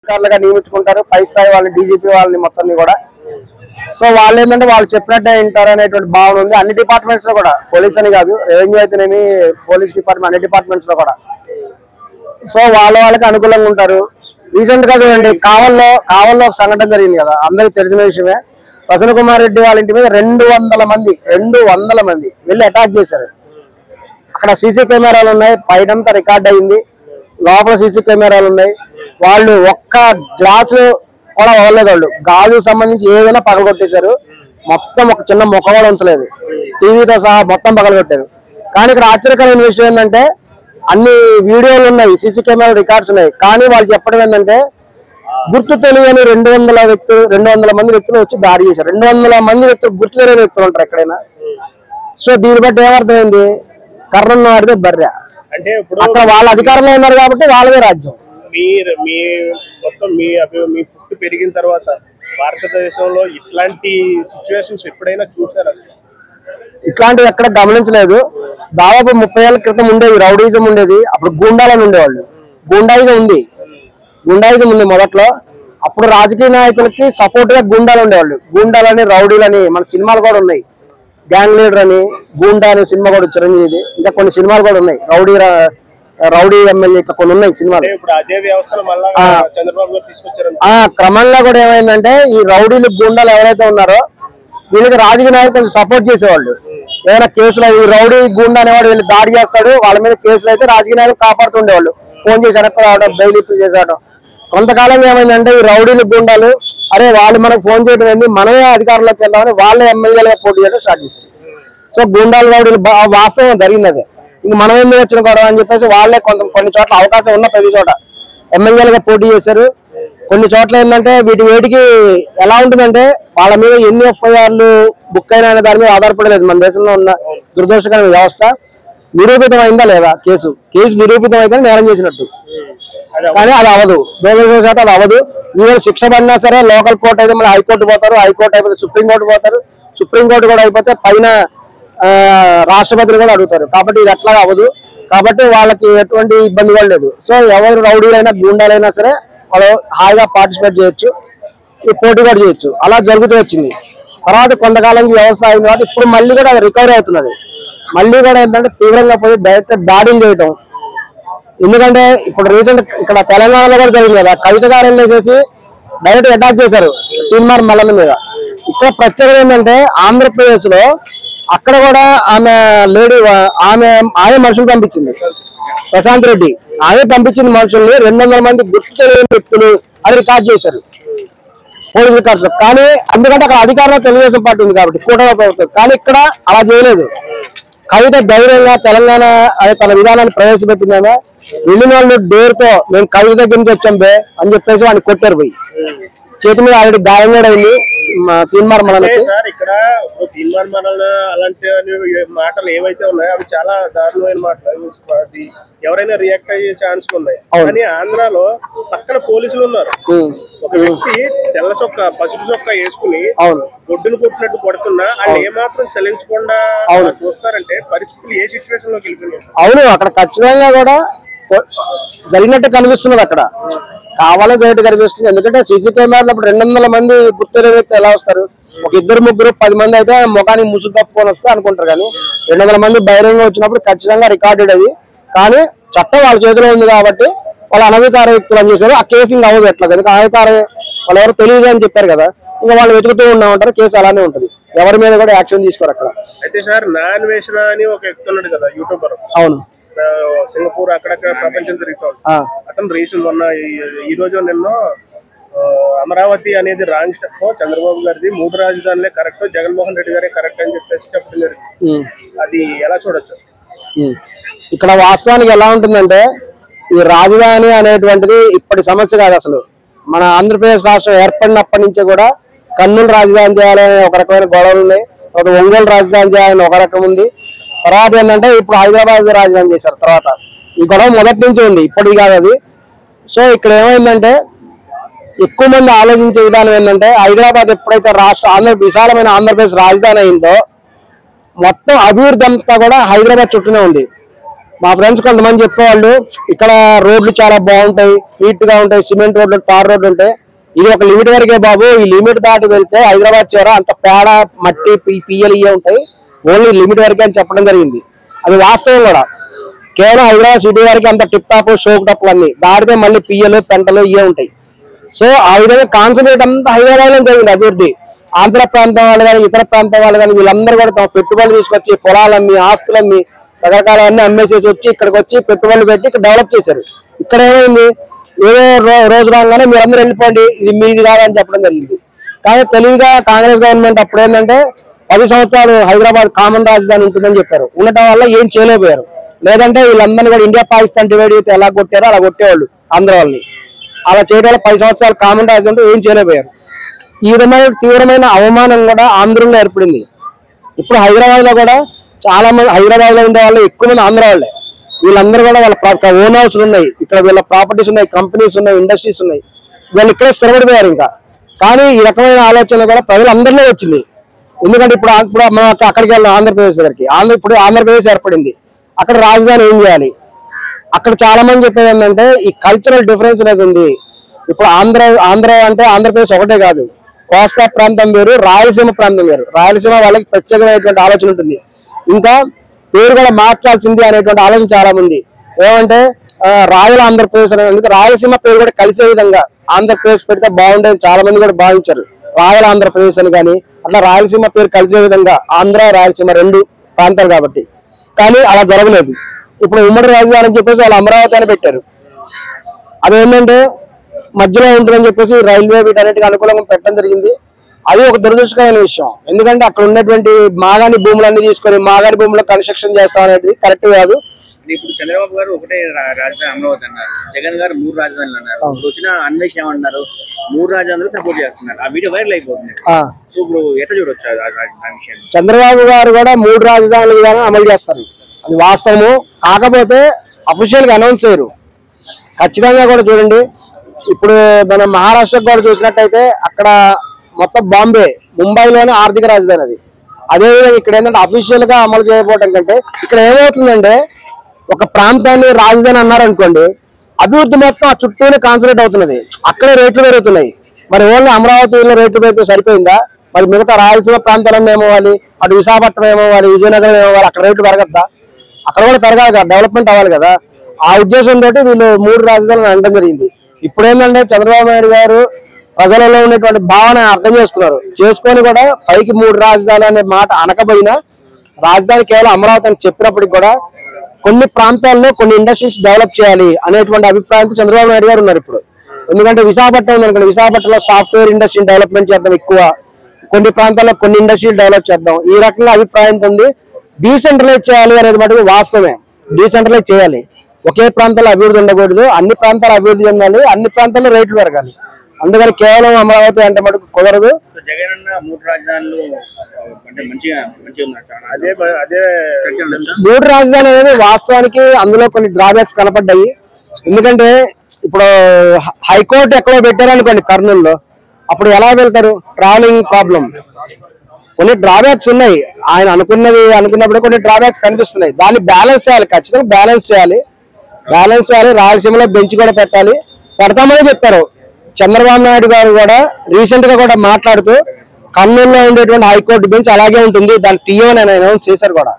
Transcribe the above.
అధికారులుగా నియమించుకుంటారు పై స్థాయి వాళ్ళని డీజీపీ వాళ్ళని మొత్తాన్ని కూడా. సో వాళ్ళు ఏంటంటే వాళ్ళు చెప్పినట్టే వింటారు అనేటువంటి భావన ఉంది అన్ని డిపార్ట్మెంట్స్ లో కూడా, పోలీస్ అని కాదు, రెవెన్యూ అయితేనేమి, పోలీస్ డిపార్ట్మెంట్, అన్ని డిపార్ట్మెంట్స్ లో కూడా. సో వాళ్ళకి అనుకూలంగా ఉంటారు. రీసెంట్ గా చూడండి, కావల్లో ఒక సంఘటన జరిగింది కదా, అందరికి తెలిసిన విషయమే. ప్రసన్న కుమార్ రెడ్డి వాళ్ళ ఇంటి మీద 200 మంది వెళ్ళి అటాక్ చేశారు. అక్కడ సీసీ కెమెరాలు ఉన్నాయి, పైనంతా రికార్డ్ అయింది, లోపల సీసీ కెమెరాలు ఉన్నాయి. వాళ్ళు ఒక్క గ్లాసు కూడా వదలలేదు, వాళ్ళు గాజు సంబంధించి ఏదైనా పగలగొట్టేశారు. మొత్తం ఒక చిన్న మొక్క కూడా ఉంచలేదు, టీవీతో సహా మొత్తం పగలగొట్టారు. కానీ ఇక్కడ ఆశ్చర్యకరమైన విషయం ఏంటంటే అన్ని వీడియోలు ఉన్నాయి, సీసీ కెమెరా రికార్డ్స్ ఉన్నాయి, కానీ వాళ్ళు చెప్పడం ఏంటంటే గుర్తు తెలియని 200 మంది వ్యక్తులు వచ్చి దాడి చేశారు. 200 మంది వ్యక్తులు గుర్తు తెలియని వ్యక్తులు ఉంటారు ఎక్కడైనా. సో దీన్ని బట్టి ఏమర్థమైంది, కర్రను వాడితే బర్రె. అంటే అక్కడ వాళ్ళ అధికారంలో ఉన్నారు కాబట్టి వాళ్ళదే రాజ్యం. మీ పుట్టి పెరిగిన తర్వాత భారతదేశంలో ఇట్లాంటి సిచ్యువేషన్స్ ఎప్పుడైనా చూసారా? ఇట్లాంటివి ఎక్కడ గమనించలేదు. దాదాపు 30 ఏళ్ల క్రితం ఉండేది రౌడీజం ఉండేది, అప్పుడు గూండాలని ఉండేవాళ్ళు. గుండాయిజం ఉంది మొదట్లో. అప్పుడు రాజకీయ నాయకులకి సపోర్ట్ గా గుండాలు ఉండేవాళ్ళు. గుండాలని, రౌడీలని మన సినిమాలు కూడా ఉన్నాయి. గ్యాంగ్ లీడర్ అని, గూండా అనే సినిమా కూడా చిరంజీవి, ఇంకా కొన్ని సినిమాలు కూడా ఉన్నాయి. రౌడీ ఎమ్మెల్యే ఇట్లా కొన్ని ఉన్నాయి సినిమాలు. క్రమంగా కూడా ఏమైందంటే ఈ రౌడీలు, గుండాలు ఎవరైతే ఉన్నారో వీళ్ళకి రాజకీయ నాయకులు సపోర్ట్ చేసేవాళ్ళు. ఏదైనా కేసులు, ఈ రౌడీ గుండా అనేవాడు వీళ్ళు దాడి చేస్తాడు, వాళ్ళ మీద కేసులు అయితే రాజకీయ నాయకులు కాపాడుతుండేవాళ్ళు. ఫోన్ చేసి వెనక్కి రావడం, బెయిల్ ఇప్పి చేసేయడం. కొంతకాలంగా ఏమైందంటే ఈ రౌడీలు, గుండాలు అరే వాళ్ళు మనకు ఫోన్ చేయడం ఏంది, మనమే అధికారంలోకి వెళ్దామని వాళ్ళే ఎమ్మెల్యేలుగా పోటీ చేయడం స్టార్ట్ చేశారు. సో గుండాలు, రౌడీలు వాస్తవం జరిగింది అదే. ఇంక మనం ఏం వచ్చిన గొడవ అని చెప్పేసి వాళ్ళే కొన్ని చోట్ల అవకాశం ఉన్న ప్రతి చోట ఎమ్మెల్యేలుగా పోటీ చేశారు. కొన్ని చోట్ల ఏంటంటే వేటికి ఎలా ఉంటుందంటే వాళ్ళ మీద ఎన్ని ఎఫ్ఐఆర్లు బుక్ అయినా దాని మీద ఆధారపడలేదు. మన దేశంలో ఉన్న దురదృష్టకరమైన వ్యవస్థ. నిరూపితం అయిందా లేదా, కేసు నిరూపితం అయితే నేరం చేసినట్టు, కానీ అది అవ్వదు. దురదృష్టవశాత్తు అది అవ్వదు. ఈరోజు శిక్ష పడినా సరే లోకల్ కోర్టు అయితే మళ్ళీ హైకోర్టు పోతారు, హైకోర్టు అయిపోతే సుప్రీంకోర్టు పోతారు, సుప్రీంకోర్టు కూడా అయిపోతే పైన రాష్ట్రపతిని కూడా అడుగుతారు. కాబట్టి ఇది ఎట్లా అవ్వదు. కాబట్టి వాళ్ళకి ఎటువంటి ఇబ్బంది కూడా లేదు. సో ఎవరు రౌడీలైనా, గుండాలైనా సరే వాళ్ళు హాయిగా పార్టిసిపేట్ చేయొచ్చు, పోటీ కూడా చేయొచ్చు. అలా జరుగుతూ వచ్చింది. తర్వాత కొంతకాలం వ్యవస్థ అయిన తర్వాత ఇప్పుడు మళ్ళీ కూడా రికవరీ అవుతున్నది. మళ్ళీ కూడా ఏంటంటే తీవ్రంగా పోయి డైరెక్ట్ దాడులు చేయటం. ఎందుకంటే ఇప్పుడు రీసెంట్ ఇక్కడ తెలంగాణలో కూడా జరిగింది కదా, కవిత గారు వెళ్ళేసేసి డైరెక్ట్ అటాక్ చేశారు తీన్మార్ మల్లన్న మీద. ఇక్కడ ప్రత్యేకత ఏంటంటే ఆంధ్రప్రదేశ్ లో అక్కడ కూడా ఆమె మనుషులు పంపించింది, ప్రశాంత్ రెడ్డి. ఆమె పంపించిన మనుషుల్ని 200 మంది గుర్తు తెలియని వ్యక్తులు అది రికార్డ్ చేశారు పోలీస్ రికార్డ్స్. కానీ ఎందుకంటే అక్కడ అధికారంలో తెలుగుదేశం పార్టీ ఉంది కాబట్టి కూటమి ప్రభుత్వం. కానీ ఇక్కడ అలా చేయలేదు. కవిత ధైర్యంగా తెలంగాణ అనే తన విధానాన్ని ప్రవేశపెట్టిందా, వెళ్ళిన వాళ్ళు డోర్తో మేము కవిత దగ్గర నుంచి వచ్చాం బే అని చెప్పేసి వాడిని కొట్టారు. పోయి చేతి మీద ఆల్రెడీ గాయం కూడా అయింది తీన్మార్ మల్లన్నకి. ఇక్కడ తీన్మార్ మల్లన్న అలాంటి మాటలు ఏవైతే ఉన్నాయో అవి చాలా దారుణమైన మాటలు, ఎవరైనా రియాక్ట్ అయ్యే ఛాన్స్ ఉన్నాయి. కానీ ఆంధ్రాలో పక్కన పోలీసులు ఉన్నారు. ఒక వ్యక్తి తెల్ల చొక్కా, పసుపు చొక్కా వేసుకుని గొడ్డును కొట్టినట్టు కొడుతున్నా వాళ్ళు ఏమాత్రం చలించకుండా చూస్తారంటే పరిస్థితులు ఏ సిచ్యువేషన్ లోకి వెళ్ళిపోయినాయి. అవును, అక్కడ ఖచ్చితంగా కూడా జరిగినట్టు కనిపిస్తున్నది. అక్కడ కావాలని జరిగినట్టు కనిపిస్తుంది. ఎందుకంటే సీసీ కెమెరాలు అప్పుడు 200 మంది గుర్తు వ్యక్తి ఎలా వస్తారు, ఒక 2-3, 10 మంది అయితే ముఖానికి ముసుగు తప్పుకొని వస్తే అనుకుంటారు. కానీ 200 మంది బహిరంగ వచ్చినప్పుడు ఖచ్చితంగా రికార్డెడ్ అది. కానీ చట్టం వాళ్ళ చేతిలో ఉంది కాబట్టి వాళ్ళు అనధికార వ్యక్తులు అని చేశారు. ఆ కేసు ఇంకా అవ్వదు ఎట్లా, ఎందుకంటే అనధికార వాళ్ళు ఎవరు తెలియదు అని చెప్పారు కదా, ఇంకా వాళ్ళు వెతుకుతూ ఉంటారు. కేసు అలానే ఉంటుంది, ఎవరి మీద కూడా యాక్షన్ తీసుకోరు అక్కడ. అయితే సార్ నాన్ వేషణ అని ఒక వ్యక్తి ఉన్నాడు కదా, యూట్యూబర్. అవును, సింగపూర్ అక్కడక్కడ ప్రపంచం తిరుగుతాడు. అతను రీసెంట్ మొన్న ఈ రోజు నిన్న అమరావతి అనేది రాంగ్ స్టెప్, చంద్రబాబు గారిది 3 రాజధానులే కరెక్ట్, జగన్మోహన్ రెడ్డి గారే కరెక్ట్ అని చెప్పేసి చెప్పడం జరిగింది. అది ఎలా చూడొచ్చు? ఇక్కడ వాస్తవానికి ఎలా ఉంటుందంటే ఈ రాజధాని అనేటువంటిది ఇప్పటి సమస్య కాదు. అసలు మన ఆంధ్రప్రదేశ్ రాష్ట్రం ఏర్పడినప్పటి నుంచి కూడా కర్నూలు రాజధాని చేయాలని ఒక రకమైన గొడవలు ఉన్నాయి. తర్వాత ఒంగోలు రాజధాని చేయాలని ఒక రకం ఉంది. తర్వాత ఏంటంటే ఇప్పుడు హైదరాబాద్ రాజధాని చేశారు. తర్వాత ఈ గొడవ మొదటి నుంచి ఉంది, ఇప్పటిది కాదు అది. సో ఇక్కడ ఏమైందంటే ఎక్కువ మంది ఆలోచించే విధానం ఏంటంటే హైదరాబాద్ ఎప్పుడైతే విశాలమైన ఆంధ్రప్రదేశ్ రాజధాని అయిందో మొత్తం అభివృద్ధి అంతా కూడా హైదరాబాద్ చుట్టూనే ఉంది. మా ఫ్రెండ్స్ కొంతమంది చెప్పేవాళ్ళు ఇక్కడ రోడ్లు చాలా బాగుంటాయి, నీట్ గా ఉంటాయి, సిమెంట్ రోడ్లు, తార్ రోడ్లు ఉంటాయి. ఇది ఒక లిమిట్ వరకే బాబు, ఈ లిమిట్ దాటి వెళ్తే హైదరాబాద్ చేర అంత పేడ మట్టి పియ్యలు ఇవే ఉంటాయి, ఓన్లీ లిమిట్ వరకే అని చెప్పడం జరిగింది. అది వాస్తవం కూడా. కేవలం హైదరాబాద్ సిటీ వరకు అంత టిప్ టాప్ షోక్ టప్లు అన్ని దాటితే మళ్ళీ పియ్యలు పెంటలు ఇవే ఉంటాయి. సో ఆ విధంగా కాన్సన్ట్రేట్ అంతా హైదరాబాద్ లో జరిగింది అభివృద్ధి. ఆంధ్ర ప్రాంతం వాళ్ళు కానీ ఇతర ప్రాంతం వాళ్ళు కానీ వీళ్ళందరూ కూడా తమ పెట్టుబడులు తీసుకొచ్చి పొలాలమ్మి ఆస్తులమ్మి రకరకాలన్నీ అమ్మేసేసి వచ్చి ఇక్కడికి వచ్చి పెట్టుబడులు పెట్టి ఇక్కడ డెవలప్ చేశారు. ఇక్కడ ఏమైంది, ఏదో రోజు రాగానే మీరందరూ వెళ్ళిపోండి, ఇది మీది కాదని చెప్పడం జరిగింది. కానీ తెలివిగా కాంగ్రెస్ గవర్నమెంట్ అప్పుడు ఏంటంటే 10 సంవత్సరాలు హైదరాబాద్ కామన్ రాజధాని ఉంటుందని చెప్పారు. ఉండటం వల్ల ఏం చేయలేకపోయారు. లేదంటే వీళ్ళందరినీ కూడా ఇండియా పాకిస్తాన్ డివైడ్ అయితే ఎలా కొట్టారో అలా కొట్టేవాళ్ళు ఆంధ్ర వాళ్ళని. అలా చేయడం వల్ల 10 సంవత్సరాలు కామన్ రాజధాని ఉంటే ఏం చేయలేకపోయారు. ఈ విధమైన తీవ్రమైన అవమానం కూడా ఆంధ్రలో ఏర్పడింది. ఇప్పుడు హైదరాబాద్ లో కూడా చాలా మంది హైదరాబాద్ లో ఉండే వాళ్ళు ఎక్కువ మంది ఆంధ్ర వాళ్ళే. వీళ్ళందరూ కూడా వాళ్ళ ఓన్ హౌస్లు ఉన్నాయి, ఇక్కడ వీళ్ళ ప్రాపర్టీస్ ఉన్నాయి, కంపెనీస్ ఉన్నాయి, ఇండస్ట్రీస్ ఉన్నాయి, వీళ్ళు ఇక్కడే స్థిరపడిపోయారు. ఇంకా కానీ ఈ రకమైన ఆలోచన కూడా ప్రజలందరిలో వచ్చింది. ఎందుకంటే ఇప్పుడు మనం అక్కడికి వెళ్ళాం ఆంధ్రప్రదేశ్ దగ్గరికి. ఇప్పుడు ఆంధ్రప్రదేశ్ ఏర్పడింది, అక్కడ రాజధాని ఏం చేయాలి? అక్కడ చాలా మంది చెప్పేది ఏంటంటే ఈ కల్చరల్ డిఫరెన్స్ అనేది ఉంది. ఇప్పుడు ఆంధ్ర అంటే ఆంధ్రప్రదేశ్ ఒకటే కాదు, కోస్తా ప్రాంతం వేరు, రాయలసీమ ప్రాంతం వేరు. రాయలసీమ వాళ్ళకి ప్రత్యేకమైనటువంటి ఆలోచన ఉంటుంది. ఇంకా పేరు కూడా మార్చాల్సింది అనేటువంటి ఆలోచన చాలా మంది. ఏమంటే రాయల ఆంధ్రప్రదేశ్ అనేది రాయలసీమ పేరు కూడా కలిసే విధంగా ఆంధ్రప్రదేశ్ పెడితే బాగుండేది చాలా మంది కూడా భావించారు, రాయల ఆంధ్రప్రదేశ్ అని. కానీ అట్లా రాయలసీమ పేరు కలిసే విధంగా ఆంధ్ర రాయలసీమ 2 ప్రాంతాలు కాబట్టి. కానీ అలా జరగలేదు. ఇప్పుడు ఉమ్మడి రాజధాని అని చెప్పేసి వాళ్ళు అమరావతి అని పెట్టారు. అదేంటంటే మధ్యలో ఉంటుందని చెప్పేసి రైల్వే వీటన్నిటికీ అనుకూలంగా పెట్టడం జరిగింది. అది ఒక దురదృష్టకరమైన విషయం. ఎందుకంటే అక్కడ ఉన్నటువంటి మాగాని భూములన్నీ తీసుకొని మాగాని భూములో కన్స్ట్రక్షన్ చేస్తాం అనేది కరెక్ట్ కాదు. ఇప్పుడు చంద్రబాబు గారు ఒకటే రాజధాని అమరావతి అన్నారు, జగన్ గారు 3 రాజధానులు అన్నారు. వచ్చిన అన్వేషణ ఏమన్నారు, 3 రాజధానులు సపోర్ట్ చేస్తున్నారు. ఆ వీడియో వైరల్ అయిపోతుంది. సో ఇప్పుడు ఎట్లా చూడొచ్చు ఆ విషయం? చంద్రబాబు గారు కూడా 3 రాజధానులు విధానం అమలు చేస్తారు, అది వాస్తవము. కాకపోతే అఫీషియల్ గా అనౌన్స్ చేయరు. ఖచ్చితంగా కూడా చూడండి, ఇప్పుడు మనం మహారాష్ట్రకు కూడా చూసినట్టయితే అక్కడ మొత్తం బాంబే, ముంబైలోనే ఆర్థిక రాజధాని అది. అదేవిధంగా ఇక్కడ ఏంటంటే అఫీషియల్ గా అమలు చేయకపోవడం కంటే ఇక్కడ ఏమవుతుందంటే ఒక ప్రాంతాన్ని రాజధాని అన్నారనుకోండి, అభివృద్ధి మొత్తం ఆ చుట్టూనే కాన్సన్ట్రేట్ అవుతున్నది, అక్కడే రేట్లు పెరుగుతున్నాయి. మరి ఓన్లీ అమరావతిలో రేట్లు పెరిగితే సరిపోయిందా? మరి మిగతా రాయలసీమ ప్రాంతాలన్నీ ఏమవ్వాలి, అటు విశాఖపట్నం ఏమవ్వాలి, విజయనగరం ఏమవ్వాలి, అక్కడ రేట్లు పెరగద్దా? అక్కడ కూడా పెరగాలి కదా, డెవలప్మెంట్ అవ్వాలి కదా. ఆ ఉద్దేశంతో వీళ్ళు 3 రాజధానులు అనడం జరిగింది. ఇప్పుడు ఏంటంటే చంద్రబాబు నాయుడు గారు ప్రజలలో ఉన్నటువంటి భావన అర్థం చేసుకొని కూడా పైకి 3 రాజధానులు అనే మాట అనకపోయినా రాజధాని కేవలం అమరావతి అని చెప్పినప్పటికి కూడా కొన్ని ప్రాంతాల్లో కొన్ని ఇండస్ట్రీస్ డెవలప్ చేయాలి అనేటువంటి అభిప్రాయంతో చంద్రబాబు నాయుడు గారు ఉన్నారు ఇప్పుడు. ఎందుకంటే విశాఖపట్నం ఉందనుకోండి, విశాఖపట్నంలో సాఫ్ట్వేర్ ఇండస్ట్రీ డెవలప్మెంట్ చేద్దాం ఎక్కువ, కొన్ని ప్రాంతాల్లో కొన్ని ఇండస్ట్రీలు డెవలప్ చేద్దాం, ఈ రకంగా అభిప్రాయంతో ఉంది. డీసెంట్రలైజ్ చేయాలి అనేది మటుకు వాస్తవమే. డీసెంట్రలైజ్ చేయాలి, ఒకే ప్రాంతాల్లో అభివృద్ధి ఉండకూడదు, అన్ని ప్రాంతాలు అభివృద్ధి చెందాలి, అన్ని ప్రాంతాల్లో రేట్లు పెరగాలి. అందుకని కేవలం అమరావతి అంటే మటుకు కుదరదు. జగన్ అన్న 3 రాజధానులు అంటే మంచిగా అదే 3 రాజధాని అనేది వాస్తవానికి అందులో కొన్ని డ్రాబ్యాక్స్ కనపడ్డాయి. ఎందుకంటే ఇప్పుడు హైకోర్టు ఎక్కడో పెట్టారనుకోండి కర్నూలులో, అప్పుడు ఎలా వెళ్తారు? ట్రావెలింగ్ ప్రాబ్లం, కొన్ని డ్రాబ్యాక్స్ ఉన్నాయి. ఆయన అనుకున్నప్పుడు కొన్ని డ్రాబ్యాక్స్ కనిపిస్తున్నాయి. దాన్ని బ్యాలెన్స్ చేయాలి, ఖచ్చితంగా బ్యాలెన్స్ చేయాలి. రాయలసీమలో బెంచ్ కూడా పెడతామని చెప్పారు. చంద్రబాబు నాయుడు గారు కూడా రీసెంట్ గా కూడా మాట్లాడుతూ కర్నూలులో ఉండేటువంటి హైకోర్టు బెంచ్ అలాగే ఉంటుంది, దాన్ని తీయమని ఆయన అనౌన్స్ చేశారు కూడా.